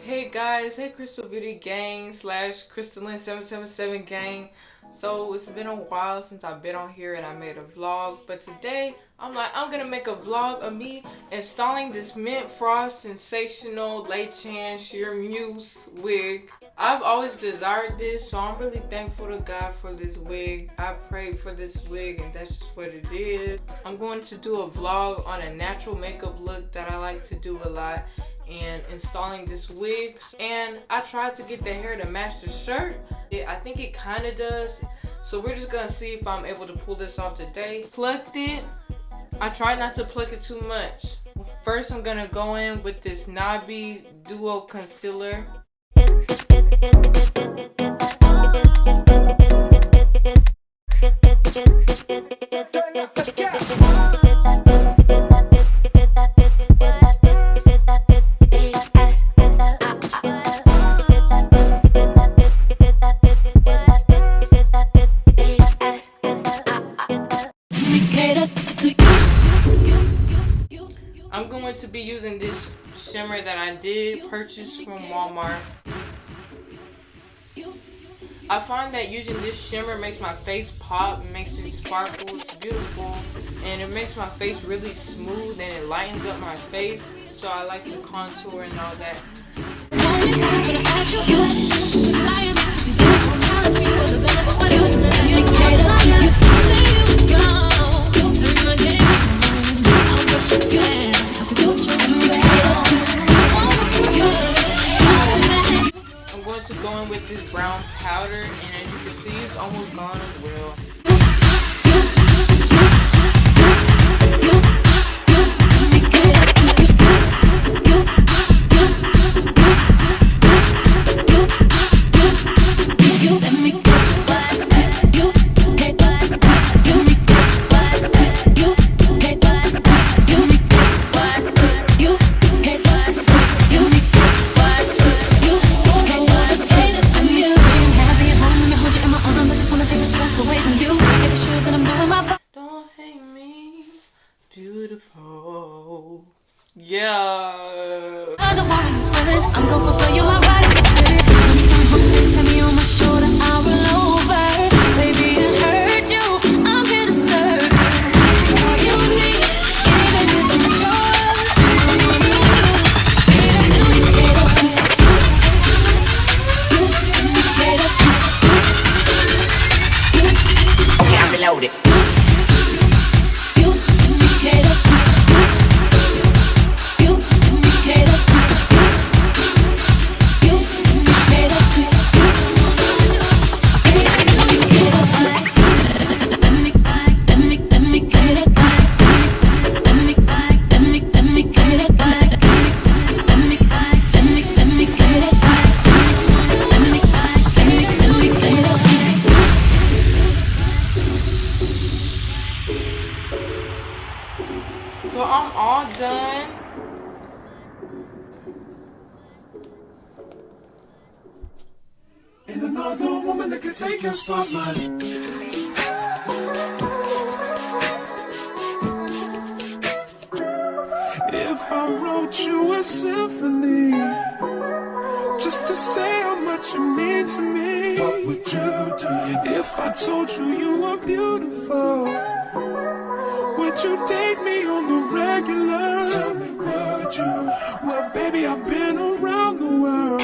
Hey guys, hey Crystal Beauty Gang slash Crystalline 777 Gang. So it's been a while since I've been on here and I made a vlog, but today I'm gonna make a vlog of me installing this Mint Frost Sensational Lachan Shear Muse wig. I've always desired this, so I'm really thankful to God for this wig. I prayed for this wig and that's just what it is. I'm going to do a vlog on a natural makeup look that I like to do a lot, and installing this wig. And I tried to get the hair to match the shirt. I think it kind of does, so we're just gonna see if I'm able to pull this off today. Plucked it. I tried not to pluck it too much. First I'm gonna go in with this Knobby Duo Concealer. I'm going to be using this shimmer that I did purchase from Walmart. I find that using this shimmer makes my face pop, makes it sparkle, it's beautiful, and it makes my face really smooth and it lightens up my face, so I like to contour and all that. I'm going to go in with this brown powder, and as you can see, it's almost gone as well. Beautiful. Yeah. I'm gonna fulfill you my body. When you come home, tell me on my shoulder, I'll roll over. Baby, I heard you. I'm here to serve. All you need, anything is on yours. All I wanna do is Okay, I'm reloaded. So I'm all done. And another woman that can take your spotlight. If I wrote you a symphony, just to say how much you mean to me, what would you do? If I told you you were beautiful, would you date me on the regular? Tell me, would you? Well, baby, I've been around the world,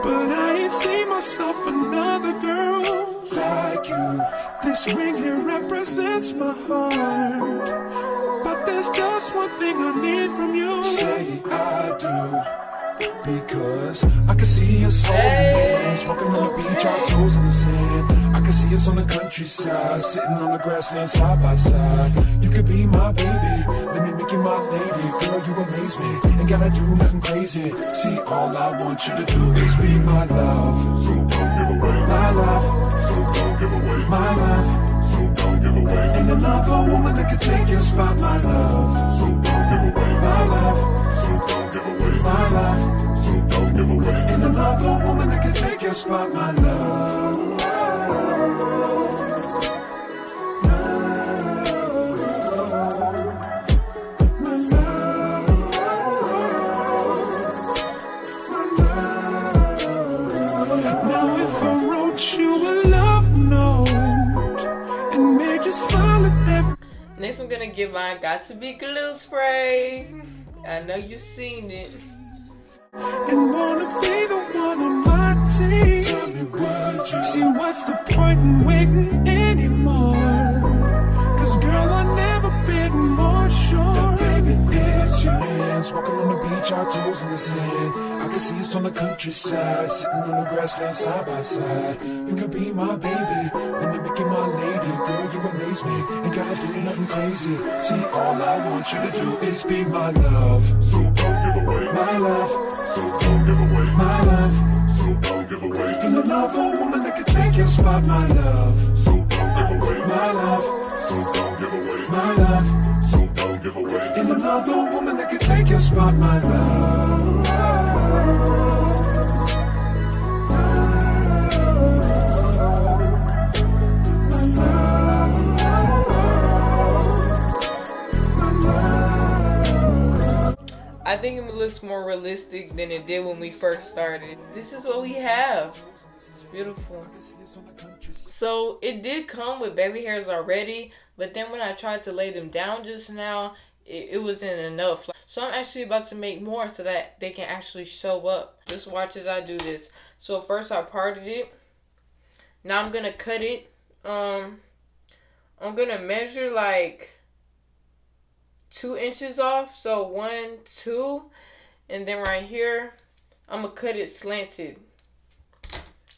but I ain't seen myself another girl like you. This ring here represents my heart, but there's just one thing I need from you. Say I do, because I can see us holding hands, walking on the beach, our toes in the sand. I can see us on the countryside, sitting on the grassland side by side. You could be my baby, let me make you my lady. Girl, you amaze me, ain't gotta do nothing crazy. See, all I want you to do is be my love. So don't give away my love. So don't give away my love. So don't give away. Ain't another woman that can take your spot, my love. So don't give away my love. So don't give away my love. So don't give away. Ain't another woman that can take your spot, my love. My love. gonna get my Got To Be glue spray. I know you've seen it. And wanna be the one on my team. Tell me would you see what's the point in waiting anymore? Cause girl, I've never been more sure. Baby, it's your hands, walking on the beach, our toes in the sand. I can see us on the countryside, sitting on the grassland side by side. You could be my baby, let me make you my lady. Girl, you amaze me, ain't gotta do nothing crazy. See, all I want you to do is be my love. So don't give away my love. So don't give away my love. So don't give away. Ain't another woman that can take your spot, my love. So don't give away my love. So don't give away my love. So don't give away. Ain't another woman that can take your spot, my love. I think it looks more realistic than it did when we first started. This is what we have. It's beautiful. So it did come with baby hairs already, but then when I tried to lay them down just now, it wasn't enough. So I'm actually about to make more so that they can actually show up. Just watch as I do this. So first I parted it. Now I'm gonna cut it. I'm gonna measure like 2 inches off. So 1, 2, and then right here, I'm gonna cut it slanted.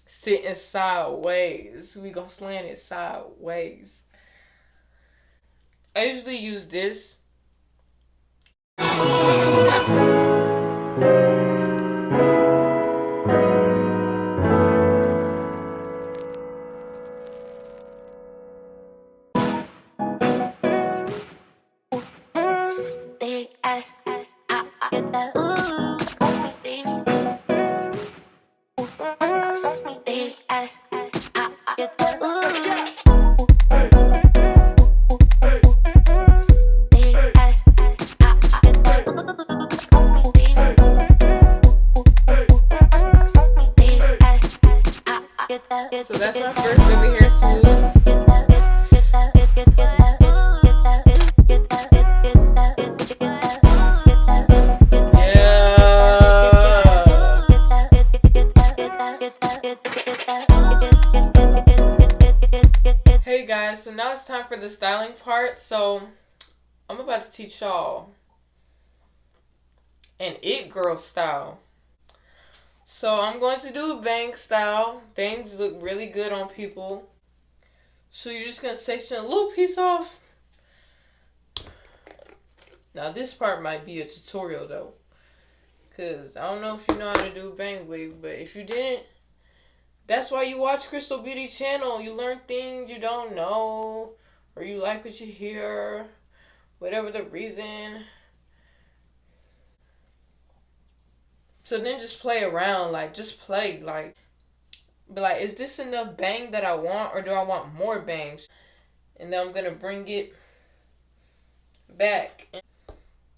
Sitting sideways. We gonna slant it sideways. I usually use this. So that's my first baby hair swoop. Hey guys, so now it's time for the styling part. So I'm about to teach y'all an it girl style. So I'm going to do a bang style. Bangs look really good on people. So you're just going to section a little piece off. Now this part might be a tutorial though, because I don't know if you know how to do a bang wig, but if you didn't, that's why you watch Crystal Beauty channel. You learn things you don't know, or you like what you hear, whatever the reason. So then just play around, like just play, like be like, is this enough bang that I want, or do I want more bangs? And then I'm gonna bring it back.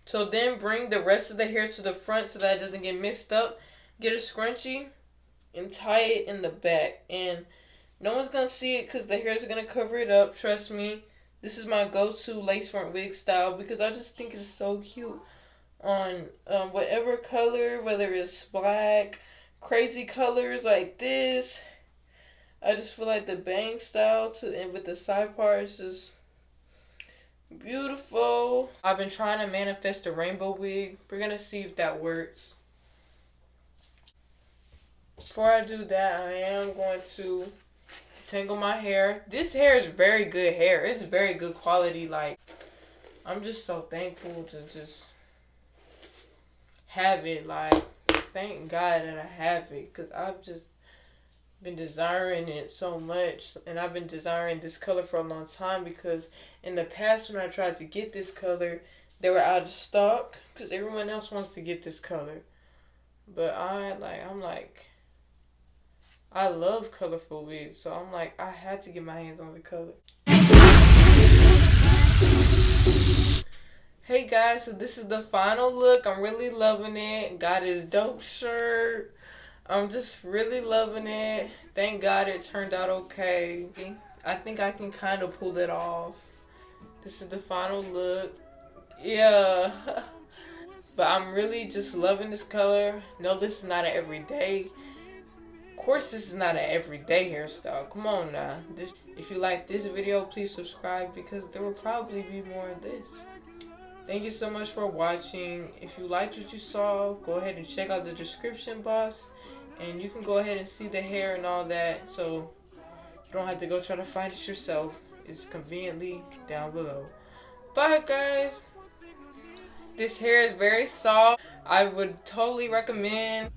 So then bring the rest of the hair to the front so that it doesn't get mixed up. Get a scrunchie and tie it in the back. And no one's gonna see it because the hair is gonna cover it up. Trust me. This is my go-to lace front wig style because I just think it's so cute on whatever color, whether it's black, crazy colors like this. I just feel like the bang style and with the side parts is beautiful. I've been trying to manifest a rainbow wig. We're gonna see if that works. Before I do that, I am going to detangle my hair. This hair is very good hair. It's very good quality. Like, I'm just so thankful to just have it. Like, thank God that I have it, because I've just been desiring it so much, and I've been desiring this color for a long time because in the past when I tried to get this color, they were out of stock because everyone else wants to get this color. But I love colorful wigs, so I'm like, I had to get my hands on the color. Hey guys, so this is the final look. I'm really loving it. Got his dope shirt. I'm just really loving it. Thank God it turned out okay. I think I can kind of pull it off. This is the final look. Yeah. But I'm really just loving this color. No, this is not an everyday. Of course, this is not an everyday hairstyle. Come on now. If you like this video, please subscribe because there will probably be more of this. Thank you so much for watching. If you liked what you saw, go ahead and check out the description box. And you can go ahead and see the hair and all that. So you don't have to go try to find it yourself. It's conveniently down below. Bye, guys. This hair is very soft. I would totally recommend